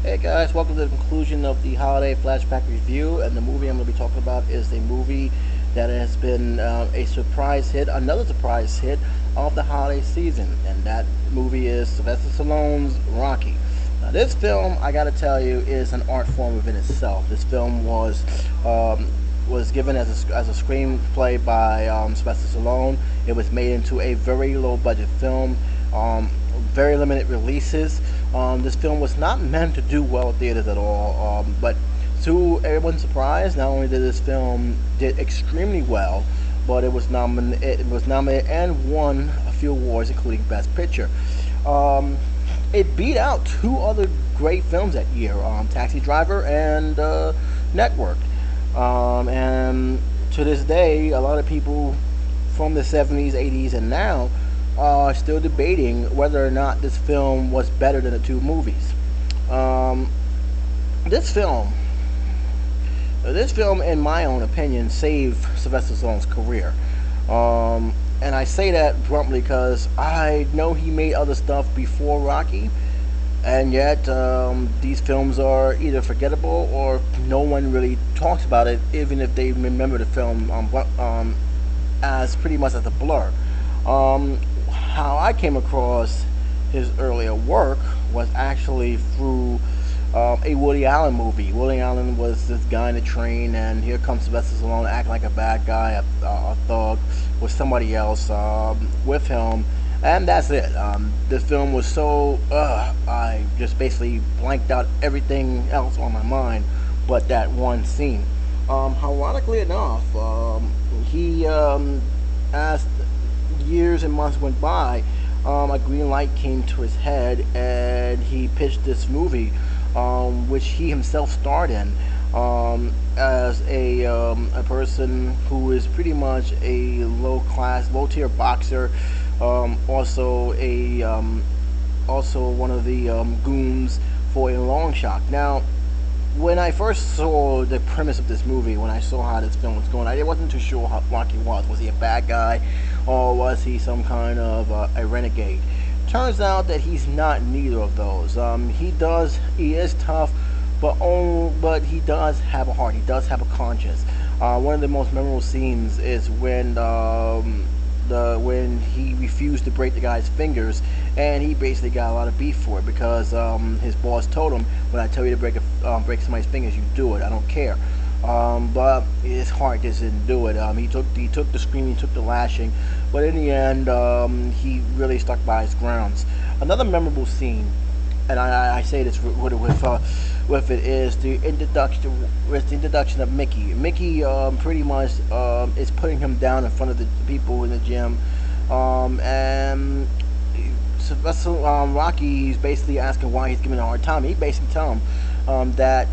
Hey guys, welcome to the conclusion of the Holiday Flashback review. And the movie I'm going to be talking about is a movie that has been a surprise hit, another surprise hit of the holiday season. And that movie is Sylvester Stallone's Rocky. Now, this film, I got to tell you, is an art form within itself. This film was given as a screenplay by Sylvester Stallone. It was made into a very low budget film. Very limited releases. This film was not meant to do well at theaters at all, but to everyone's surprise, not only did this film did extremely well, but it was nominated and won a few awards, including Best Picture. It beat out two other great films that year, Taxi Driver and Network. And to this day, a lot of people from the 70s, 80s, and now are still debating whether or not this film was better than the two movies. Um, this film, in my own opinion, saved Sylvester Stallone's career. And I say that bluntly because I know he made other stuff before Rocky, and yet these films are either forgettable or no one really talks about it, even if they remember the film as pretty much as a blur. Um, how I came across his earlier work was actually through a Woody Allen movie. Woody Allen was this guy in the train, and here comes Sylvester Stallone acting like a bad guy, a thug, with somebody else with him, and that's it. This film was so I just basically blanked out everything else on my mind, but that one scene. Ironically enough, he as years and months went by, a green light came to his head, and he pitched this movie, which he himself starred in, as a person who is pretty much a low tier boxer, also one of the goons for a long shot. Now, when I first saw the premise of this movie, when I saw how this film was going, I wasn't too sure how Rocky was. Was he a bad guy, or was he some kind of a renegade? Turns out that he's not neither of those. He is tough, but he does have a heart. He does have a conscience. One of the most memorable scenes is when he refused to break the guy's fingers, and he basically got a lot of beef for it because his boss told him, "When I tell you to break somebody's fingers, you do it. I don't care." But his heart just didn't do it. He took the screaming, he took the lashing, but in the end, he really stuck by his grounds. Another memorable scene, and I say this with it, is the introduction of Mickey. Mickey pretty much is putting him down in front of the people in the gym, and Sylvester Rocky is basically asking why he's giving a hard time. He basically tells him that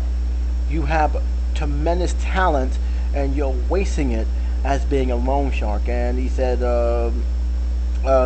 you have tremendous talent and you're wasting it as being a loan shark. And he said,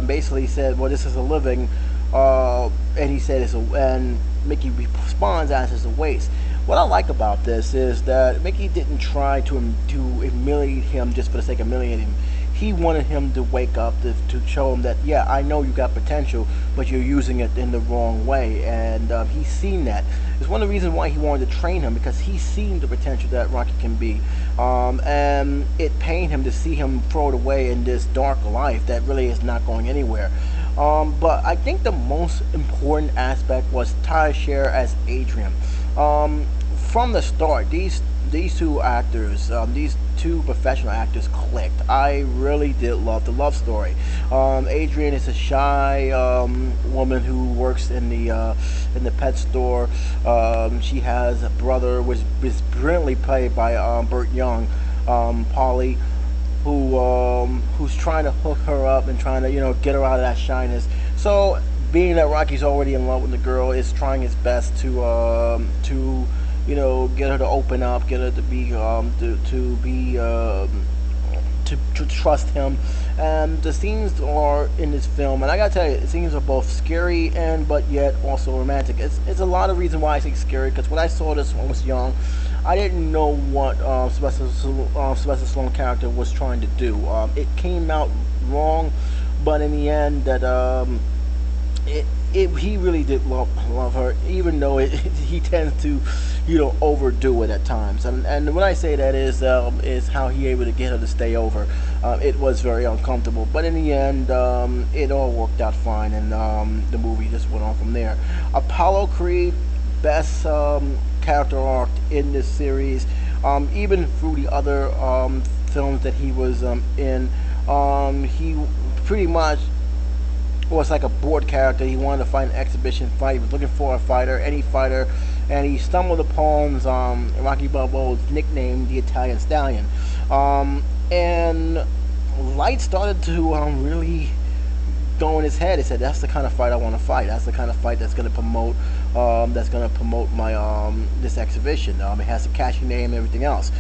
basically said, well, this is a living, and he said and Mickey responds as it's a waste. What I like about this is that Mickey didn't try to humiliate him just for the sake of humiliating him. He wanted him to wake up to show him that, yeah, I know you got potential, but you're using it in the wrong way, and he's seen that. It's one of the reasons why he wanted to train him, because he's seen the potential that Rocky can be, and it pained him to see him throw it away in this dark life that really is not going anywhere. But I think the most important aspect was Ty Sher as Adrian. From the start, these two actors, these two professional actors clicked. I really did love the love story. Adrian is a shy woman who works in the pet store. She has a brother, which is brilliantly played by Burt Young, Polly, who's trying to hook her up and trying to get her out of that shyness. So, being that Rocky's already in love with the girl, is trying his best to get her to open up, get her to be to trust him. And the scenes are in this film, and I gotta tell you, the scenes are both scary and but yet also romantic. It's a lot of reason why I say scary, because when I saw this when I was young, I didn't know what Sylvester Stallone character was trying to do. It came out wrong, but in the end, that it he really did love her, even though he tends to, overdo it at times. And when I say that is how he able to get her to stay over. It was very uncomfortable, but in the end, it all worked out fine, and the movie just went on from there. Apollo Creed, best character arc in this series, even through the other films that he was in. He pretty much was like a board character. He wanted to fight an exhibition fight. He was looking for a fighter, any fighter, and he stumbled upon Rocky Balboa's nickname, the Italian Stallion. And light started to really go in his head. He said, "That's the kind of fight I want to fight. That's the kind of fight that's going to promote. That's going to promote my this exhibition. It has a catchy name and everything else."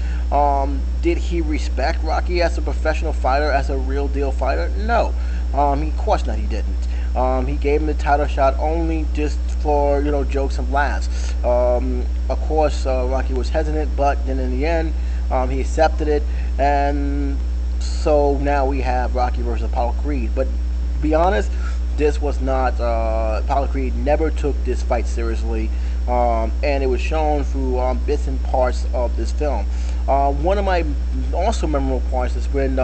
Did he respect Rocky as a professional fighter, as a real deal fighter? No. Of course not. He didn't. He gave him the title shot only just for jokes and laughs. Of course, Rocky was hesitant, but then in the end, he accepted it, and so now we have Rocky versus Apollo Creed. But to be honest, this was not. Apollo Creed never took this fight seriously, and it was shown through bits and parts of this film. One of my also memorable parts is when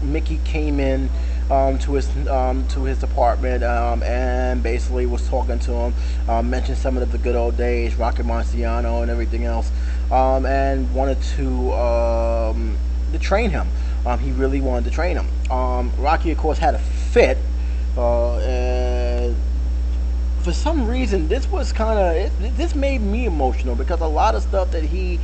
Mickey came in to his apartment and basically was talking to him, mentioned some of the good old days, Rocky Marciano and everything else, and wanted to train him. He really wanted to train him. Rocky, of course, had a fit. And for some reason, this was this made me emotional, because a lot of stuff that he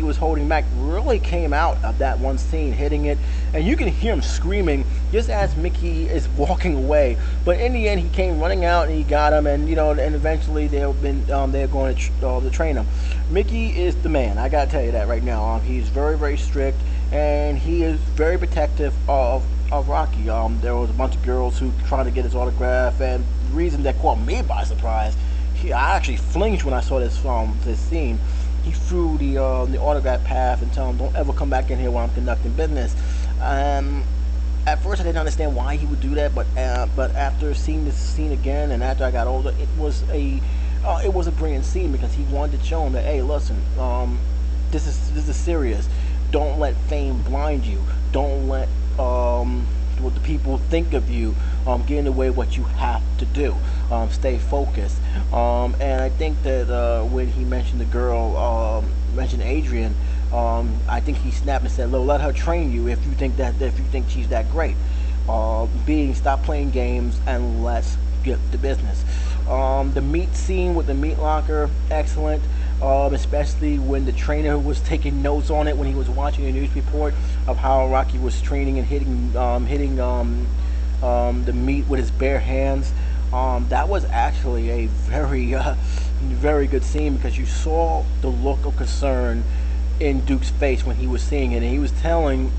was holding back really came out of that one scene, hitting it, and you can hear him screaming just as Mickey is walking away. But in the end, he came running out and he got him, and and eventually they're going to train him. Mickey is the man. I gotta tell you that right now. He's very, very strict, and he is very protective of Rocky. There was a bunch of girls who tried to get his autograph, and the reason that caught me by surprise, I actually flinched when I saw this scene. He threw the autograph path and told him, "Don't ever come back in here while I'm conducting business." At first, I didn't understand why he would do that, but after seeing this scene again, and after I got older, it was a brilliant scene, because he wanted to show him that, hey, listen, this is serious. Don't let fame blind you. Don't let what the people think of you get in the way of what you have to do. Stay focused. And I think that when he mentioned the girl, mentioned Adrian, I think he snapped and said, "Let her train you if you think she's that great." Stop playing games and let's get the business. The meat scene with the meat locker, excellent. Especially when the trainer was taking notes on it when he was watching a news report of how Rocky was training and hitting the meat with his bare hands. That was actually a very, very good scene, because you saw the look of concern in Duke's face when he was seeing it, and he was telling,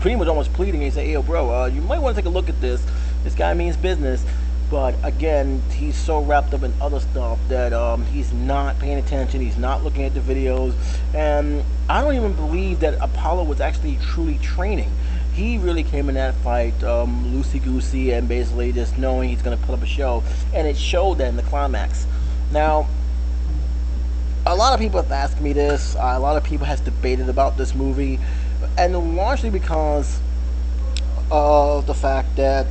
pretty much almost pleading. He said, "Yo, bro, you might want to take a look at this. This guy means business." But again, he's so wrapped up in other stuff that he's not paying attention. He's not looking at the videos, and I don't even believe that Apollo was actually truly training. He really came in that fight loosey-goosey, and basically just knowing he's going to put up a show, and it showed that in the climax. Now, a lot of people have asked me this. A lot of people have debated about this movie, and largely because of the fact that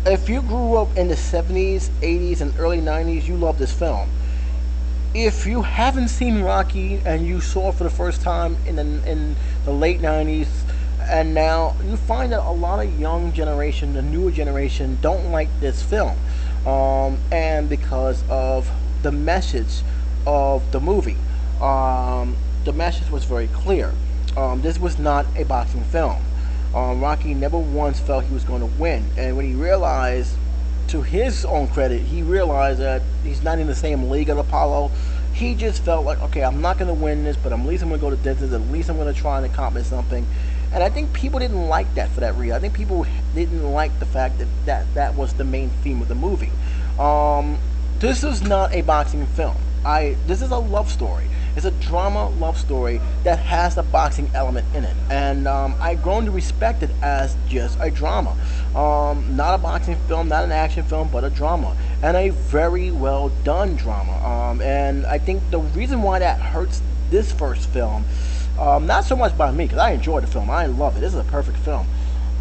if you grew up in the 70s, 80s, and early 90s, you love this film. If you haven't seen Rocky and you saw it for the first time in the late 90s, and now you find that a lot of young generation, the newer generation, don't like this film, and because of the message of the movie. The message was very clear. This was not a boxing film. Rocky never once felt he was going to win, and when he realized, to his own credit, he realized that he's not in the same league as Apollo. He just felt like, okay, I'm not going to win this, but at least I'm going to go to distance. At least I'm going to try and accomplish something. And I think people didn't like that for that reason. I think people didn't like the fact that was the main theme of the movie. This is not a boxing film. This is a love story. It's a drama love story that has a boxing element in it, and I've grown to respect it as just a drama. Not a boxing film, not an action film, but a drama, and a very well done drama. And I think the reason why that hurts this first film, not so much by me, because I enjoyed the film, I love it. This is a perfect film,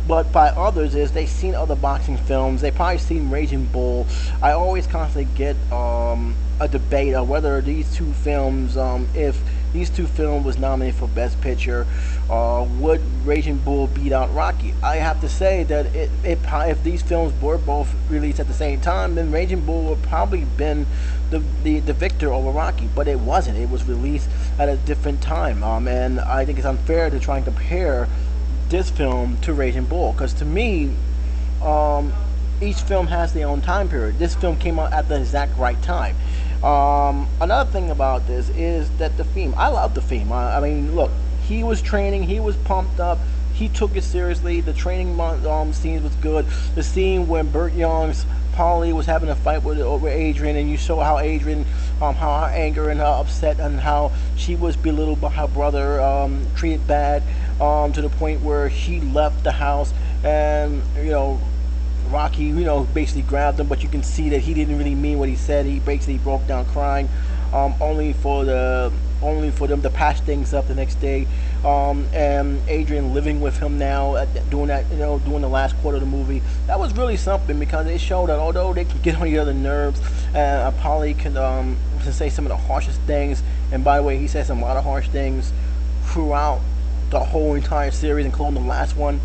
but by others is they've seen other boxing films. They probably seen Raging Bull. I always constantly get a debate of whether these two films, if these two films was nominated for Best Picture, would Raging Bull beat out Rocky? I have to say that if these films were both released at the same time, then Raging Bull would probably been the victor over Rocky, but it wasn't. It was released at a different time, and I think it's unfair to try and compare this film to Raging Bull, because to me, each film has their own time period. This film came out at the exact right time. Another thing about this is that the theme, I love the theme. I mean, look, he was training, he was pumped up, he took it seriously. The training scenes was good. The scene when Burt Young's Polly was having a fight with over Adrian, and you saw how Adrian, how her anger and her upset, and how she was belittled by her brother, treated bad, to the point where he left the house, and Rocky, basically grabbed him, but you can see that he didn't really mean what he said. He basically broke down crying, only for them to patch things up the next day. And Adrian living with him now, doing that, doing the last quarter of the movie. That was really something, because it showed that although they can get on each other's nerves, Polly can say some of the harshest things. And by the way, he said some lot of harsh things throughout the whole entire series, including the last one.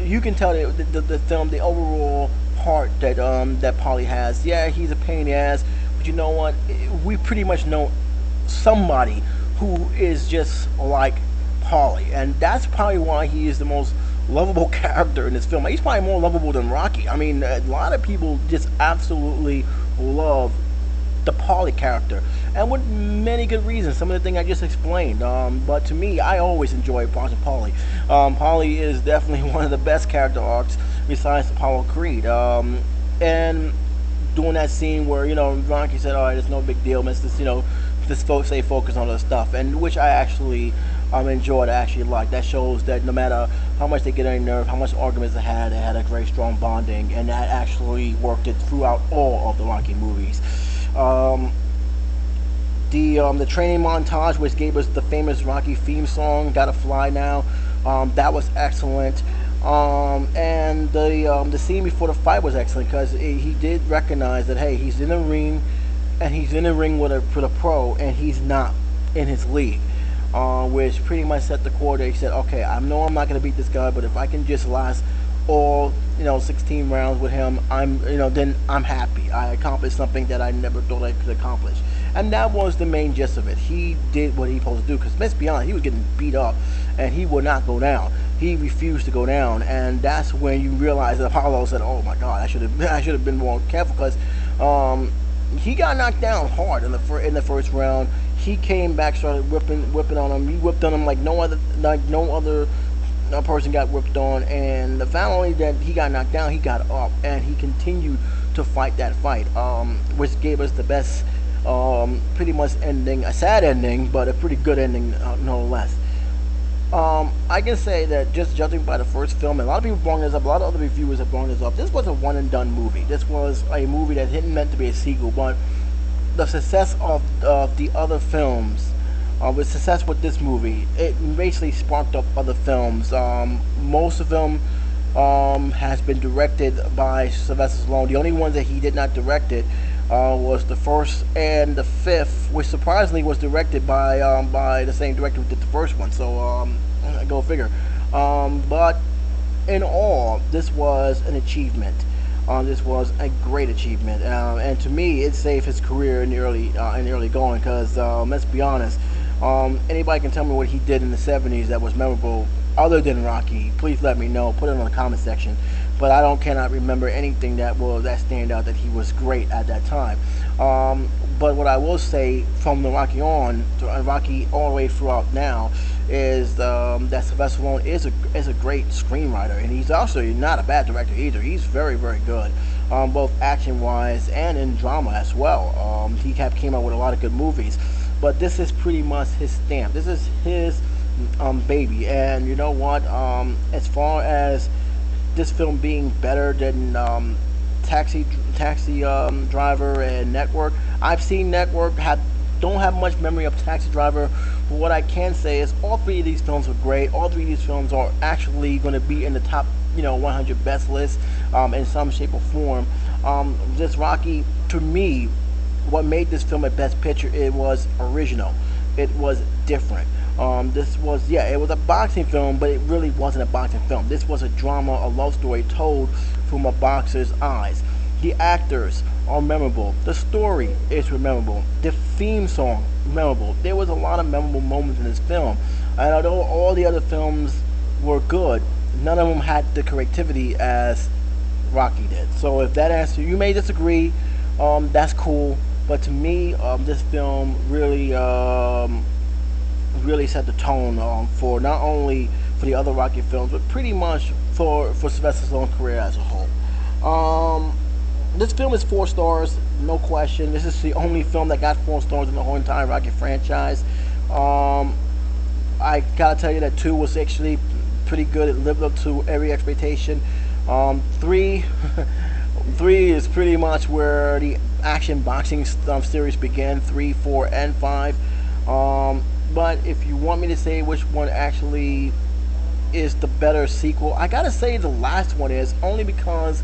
You can tell the film, the overall part that Polly has. Yeah, he's a pain in the ass, but you know what? We pretty much know somebody who is just like Polly, and that's probably why he is the most lovable character in this film. He's probably more lovable than Rocky. I mean, a lot of people just absolutely love the Polly character, and with many good reasons. Some of the things I just explained. But to me, I always enjoy watching Polly. Polly is definitely one of the best character arcs besides Apollo Creed. And doing that scene where Rocky said, "All right, it's no big deal, Mister. Just stay focused on other stuff," and which I actually enjoyed. I actually like. That shows that no matter how much they get on your nerve, how much arguments they had a very strong bonding, and that actually worked it throughout all of the Rocky movies. The training montage, which gave us the famous Rocky theme song, "Gotta Fly Now," that was excellent. And the scene before the fight was excellent, because he did recognize that, hey, he's in the ring, and he's in the ring with a pro, and he's not in his league, which pretty much set the quarter. He said, okay, I know I'm not going to beat this guy, but if I can just last all 16 rounds with him, then I'm happy. I accomplished something that I never thought I could accomplish. And that was the main gist of it. He did what he was supposed to do, because let's be honest, he was getting beat up, and he would not go down. He refused to go down, and that's when you realize that Apollo said, "Oh my God, I should have been more careful," because he got knocked down hard in the first round. He came back, started whipping on him. He whipped on him like no other person got whipped on, and the not only that he got knocked down, he got up, and he continued to fight that fight, which gave us the best, pretty much ending, a sad ending, but a pretty good ending, no less. I can say that just judging by the first film, and a lot of people brought this up, a lot of other reviewers have brought this up, this was a one and done movie. This was a movie that didn't meant to be a sequel, but the success of the other films, with success with this movie, it basically sparked up other films. Most of them has been directed by Sylvester Stallone. The only one that he did not direct it was the first and the fifth, which surprisingly was directed by the same director who did the first one. So go figure. But in all, this was an achievement. This was a great achievement, and to me, it saved his career in the early going. Because let's be honest, anybody can tell me what he did in the '70s that was memorable other than Rocky. Please let me know. Put it in the comment section. But I cannot remember anything that stand out that he was great at that time. But what I will say from the Rocky on to Rocky all the way throughout now is that Sylvester Stallone is a great screenwriter, and he's also not a bad director either. He's very, very good, both action wise and in drama as well. He came out with a lot of good movies. but this is pretty much his stamp. This is his baby. And you know what? As far as this film being better than Taxi Driver and Network, I've seen Network. Don't have much memory of Taxi Driver. But what I can say is all three of these films were great. All three of these films are actually going to be in the top 100 best list in some shape or form. This Rocky, to me, what made this film a best picture, it was original. It was different. This was, it was a boxing film, but it really wasn't a boxing film. This was a drama, a love story told from a boxer's eyes. The actors are memorable. The story is memorable. The theme song, memorable. There was a lot of memorable moments in this film. And although all the other films were good, none of them had the creativity as Rocky did. So if that answer, you may disagree, that's cool. But to me, this film really, really set the tone for not only for the other Rocky films, but pretty much for Sylvester Stallone's career as a whole. This film is 4 stars, no question. This is the only film that got 4 stars in the whole entire Rocky franchise. I gotta tell you that 2 was actually pretty good. It lived up to every expectation. 3 is pretty much where the action boxing series began. 3, 4, and 5. But if you want me to say which one actually is the better sequel, I gotta say the last one is, only because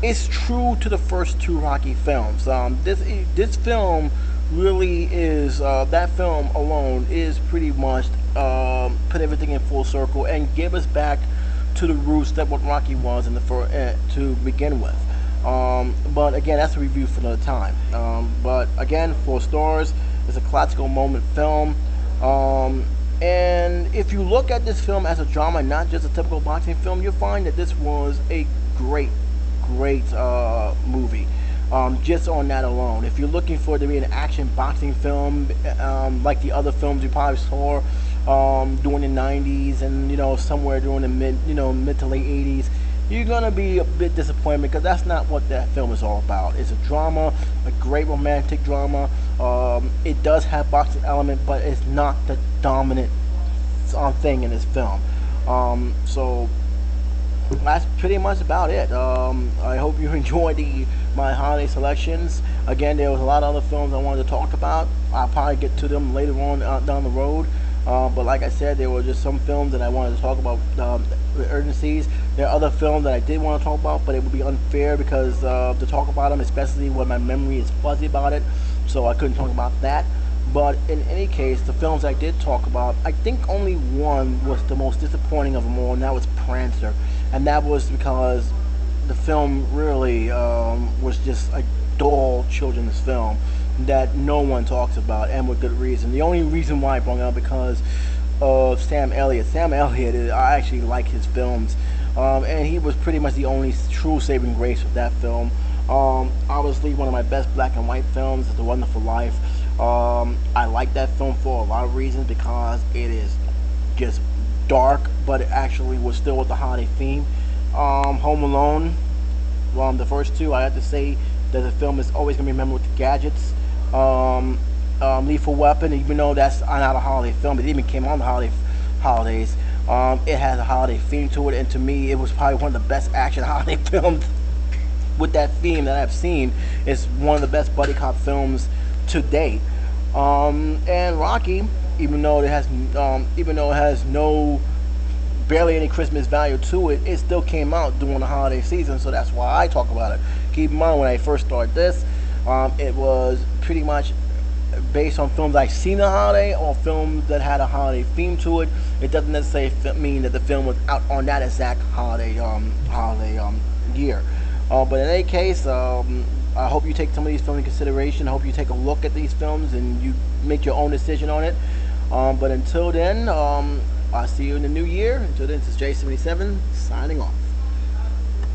it's true to the first 2 Rocky films. This film really is, that film alone is pretty much put everything in full circle and give us back to the roots that what Rocky was in the to begin with. But again, that's a review for another time. But again, 4 stars. It's a classical moment film. And if you look at this film as a drama, not just a typical boxing film, you'll find that this was a great movie. Just on that alone. If you're looking for it to be an action boxing film, like the other films you probably saw during the 90s and somewhere during the mid to late 80s, you're gonna be a bit disappointed, because that's not what that film is all about. It's a drama, a great romantic drama. It does have boxing element, but it's not the dominant thing in this film. So that's pretty much about it. I hope you enjoyed my holiday selections. Again, there was a lot of other films I wanted to talk about. I'll probably get to them later on down the road. But like I said, there were just some films that I wanted to talk about with urgencies. There are other films that I did want to talk about, but it would be unfair because to talk about them, especially when my memory is fuzzy about it, so I couldn't talk about that. But in any case, the films I did talk about, I think only one was the most disappointing of them all, and that was Prancer. And that was because the film really was just a dull children's film that no one talks about, and with good reason. The only reason why I brought it up because of Sam Elliott. Sam Elliott, I actually like his films, and he was pretty much the only true saving grace of that film. Obviously, one of my best black and white films is The Wonderful Life. I like that film for a lot of reasons, because it is just dark, but it actually was still with the holiday theme. Home Alone, the first 2, I have to say that the film is always going to be remembered with the gadgets. Lethal Weapon, even though that's not a holiday film, it even came on the holidays. It has a holiday theme to it, and to me, it was probably one of the best action holiday films with that theme that I've seen. It's one of the best buddy cop films to date. And Rocky, even though it has barely any Christmas value to it, it still came out during the holiday season, so that's why I talk about it. Keep in mind, when I first started this, it was pretty much based on films I've seen the holiday, or films that had a holiday theme to it. It doesn't necessarily mean that the film was out on that exact holiday year. But in any case, I hope you take some of these films in consideration. I hope you take a look at these films and you make your own decision on it. But until then, I'll see you in the new year. Until then, this is J77 signing off.